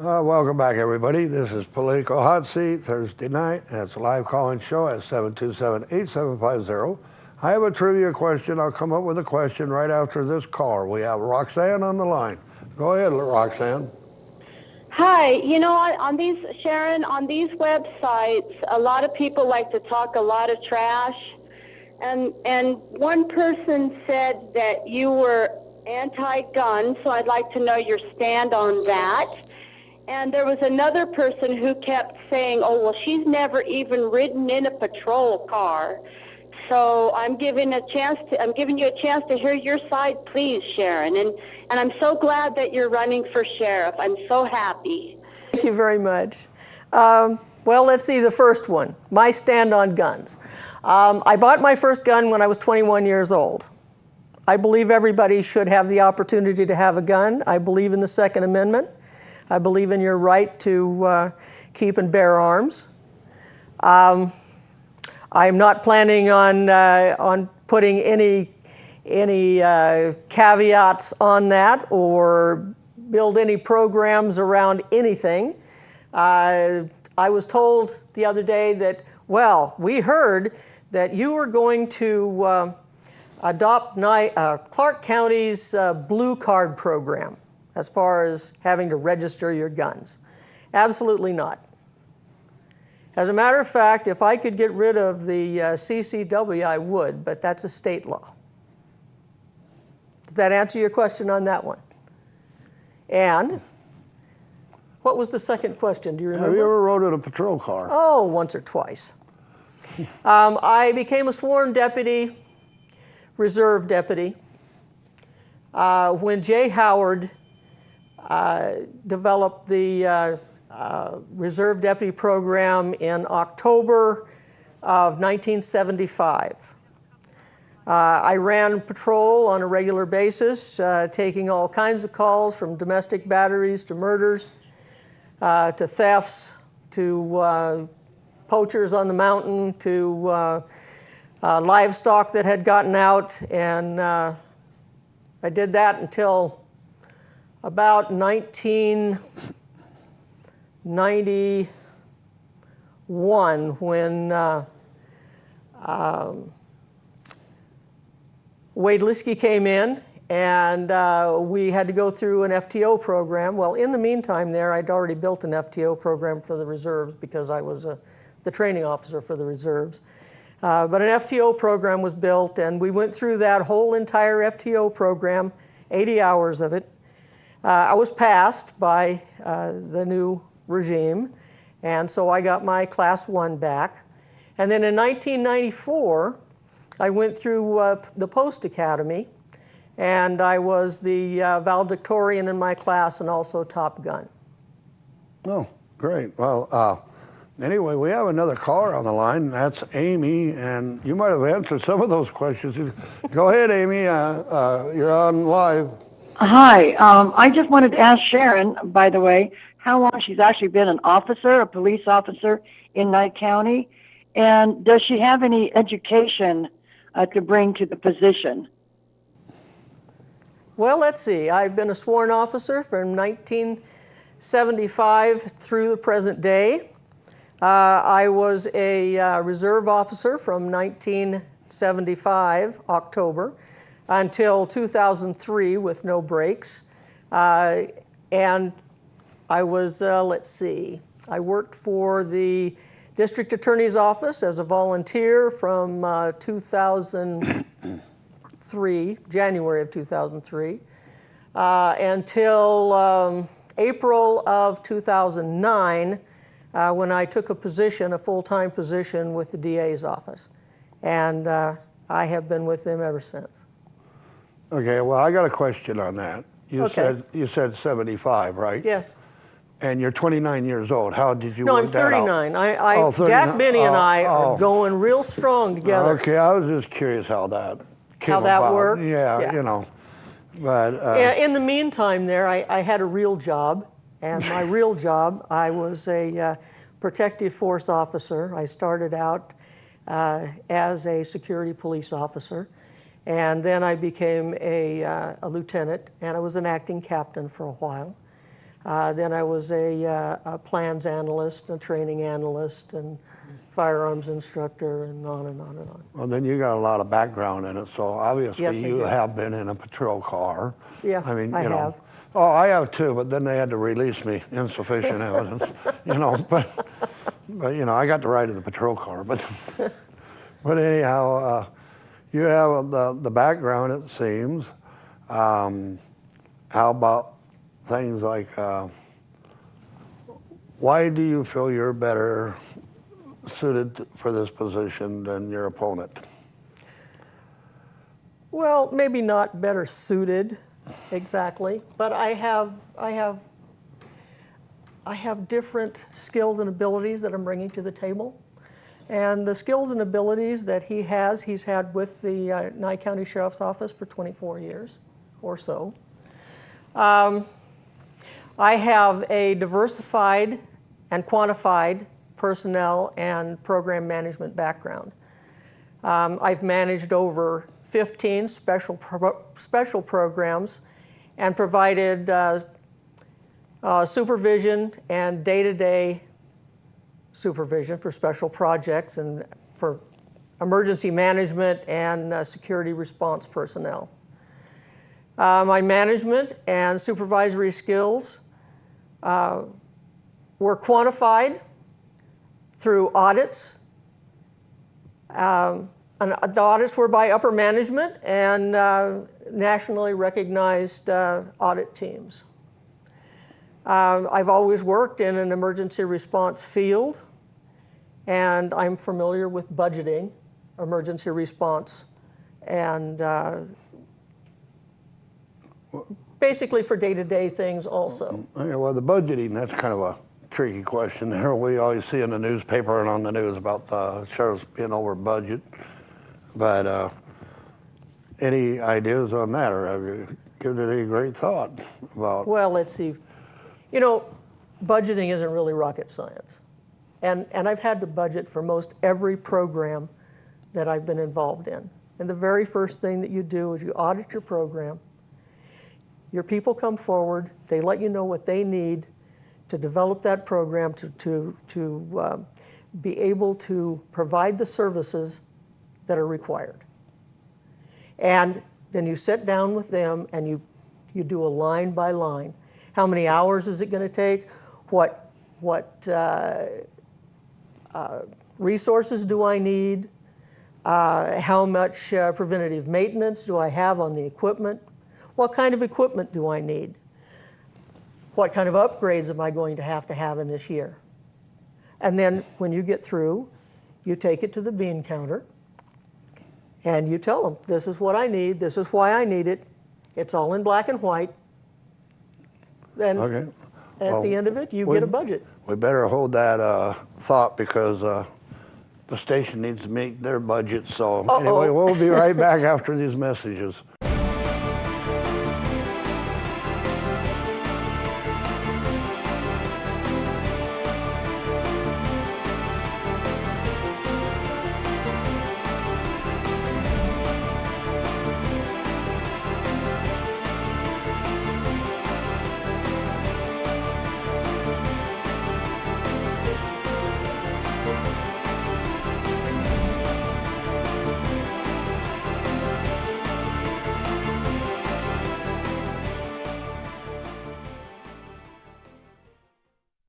Welcome back, everybody. This is Political Hot Seat, Thursday night, and it's a live call-in show at 727-8750. I have a trivia question. I'll come up with a question right after this caller. We have Roxanne on the line. Go ahead, Roxanne. Hi. You know, on these, Sharon, on these websites, a lot of people like to talk a lot of trash. And one person said that you were anti-gun, so I'd like to know your stand on that. And there was another person who kept saying, oh, well, she's never even ridden in a patrol car. So I'm giving you a chance to hear your side, please, Sharon. And I'm so glad that you're running for sheriff. I'm so happy. Thank you very much. Well, let's see the first one, my stand on guns. I bought my first gun when I was 21 years old. I believe everybody should have the opportunity to have a gun. I believe in the Second Amendment. I believe in your right to keep and bear arms. I'm not planning on putting any caveats on that or build any programs around anything. I was told the other day that, well, we heard that you were going to adopt Clark County's blue card program as far as having to register your guns. Absolutely not. As a matter of fact, if I could get rid of the CCW, I would, but that's a state law. Does that answer your question on that one? And what was the second question? Do you remember? Have you ever rode in a patrol car? Oh, once or twice. I became a sworn deputy, reserve deputy, when Jay Howard developed the reserve deputy program in October of 1975. I ran patrol on a regular basis, taking all kinds of calls from domestic batteries to murders, to thefts, to poachers on the mountain, to livestock that had gotten out. And I did that until about 1991, when Wehrly came in, and we had to go through an FTO program. Well, in the meantime there, I'd already built an FTO program for the reserves because I was the training officer for the reserves. But an FTO program was built, and we went through that whole entire FTO program, 80 hours of it. I was passed by the new regime, and so I got my Class 1 back. And then in 1994, I went through the Post Academy, and I was the valedictorian in my class and also Top Gun. Oh, great. Well, anyway, we have another caller on the line. That's Amy, and you might have answered some of those questions. Go ahead, Amy. You're on live. Hi. I just wanted to ask Sharon, by the way, how long she's actually been an officer, a police officer in Knight County, and does she have any education to bring to the position? Well, let's see. I've been a sworn officer from 1975 through the present day. I was a reserve officer from 1975, October, until 2003 with no breaks. And I was, let's see, I worked for the District Attorney's Office as a volunteer from 2003, January of 2003, until April of 2009, when I took a position, a full-time position with the DA's office. And I have been with them ever since. Okay, well, I got a question on that. You said 75, right? Yes. And you're 29 years old. How did you No, work I'm that 39. out? 39. Jack Benny and I are going real strong together. Okay, I was just curious how that came about. How that worked? Yeah, you know. But in the meantime there, I had a real job. And my real job, I was a protective force officer. I started out as a security police officer. And then I became a lieutenant, and I was an acting captain for a while. Then I was a plans analyst, a training analyst, and firearms instructor, and on and on and on. Well, then you got a lot of background in it, so obviously Yes, I you do. have been in a patrol car. Yeah, I mean, I you know. have. Oh, I have too, but then they had to release me, insufficient evidence, you know. But you know, I got to ride in the patrol car. But anyhow, you have the background, it seems. How about things like, why do you feel you're better suited for this position than your opponent? Well, maybe not better suited exactly, but I have different skills and abilities that I'm bringing to the table. And the skills and abilities that he's had with the Nye County Sheriff's Office for 24 years or so. I have a diversified and quantified personnel and program management background. I've managed over 15 special programs and provided supervision and day-to-day supervision for special projects and for emergency management and security response personnel. My management and supervisory skills were quantified through audits. And the audits were by upper management and nationally recognized audit teams. I've always worked in an emergency response field, and I'm familiar with budgeting, emergency response, and basically for day-to-day things also. Okay, well, the budgeting, that's kind of a tricky question there. We always see in the newspaper and on the news about the sheriffs being over budget. But any ideas on that, or have you given it any great thought about? Well, let's see. You know, budgeting isn't really rocket science. And I've had to budget for most every program that I've been involved in. And the very first thing that you do is you audit your program. Your people come forward, they let you know what they need to develop that program to be able to provide the services that are required. And then you sit down with them and you do a line by line. How many hours is it going to take? What resources do I need? How much preventative maintenance do I have on the equipment? What kind of equipment do I need? What kind of upgrades am I going to have in this year? And then when you get through, you take it to the bean counter and you tell them, this is what I need, this is why I need it. It's all in black and white. And Okay. at the end of it, you get a budget. We better hold that thought, because the station needs to meet their budget. So anyway, we'll be right back after these messages.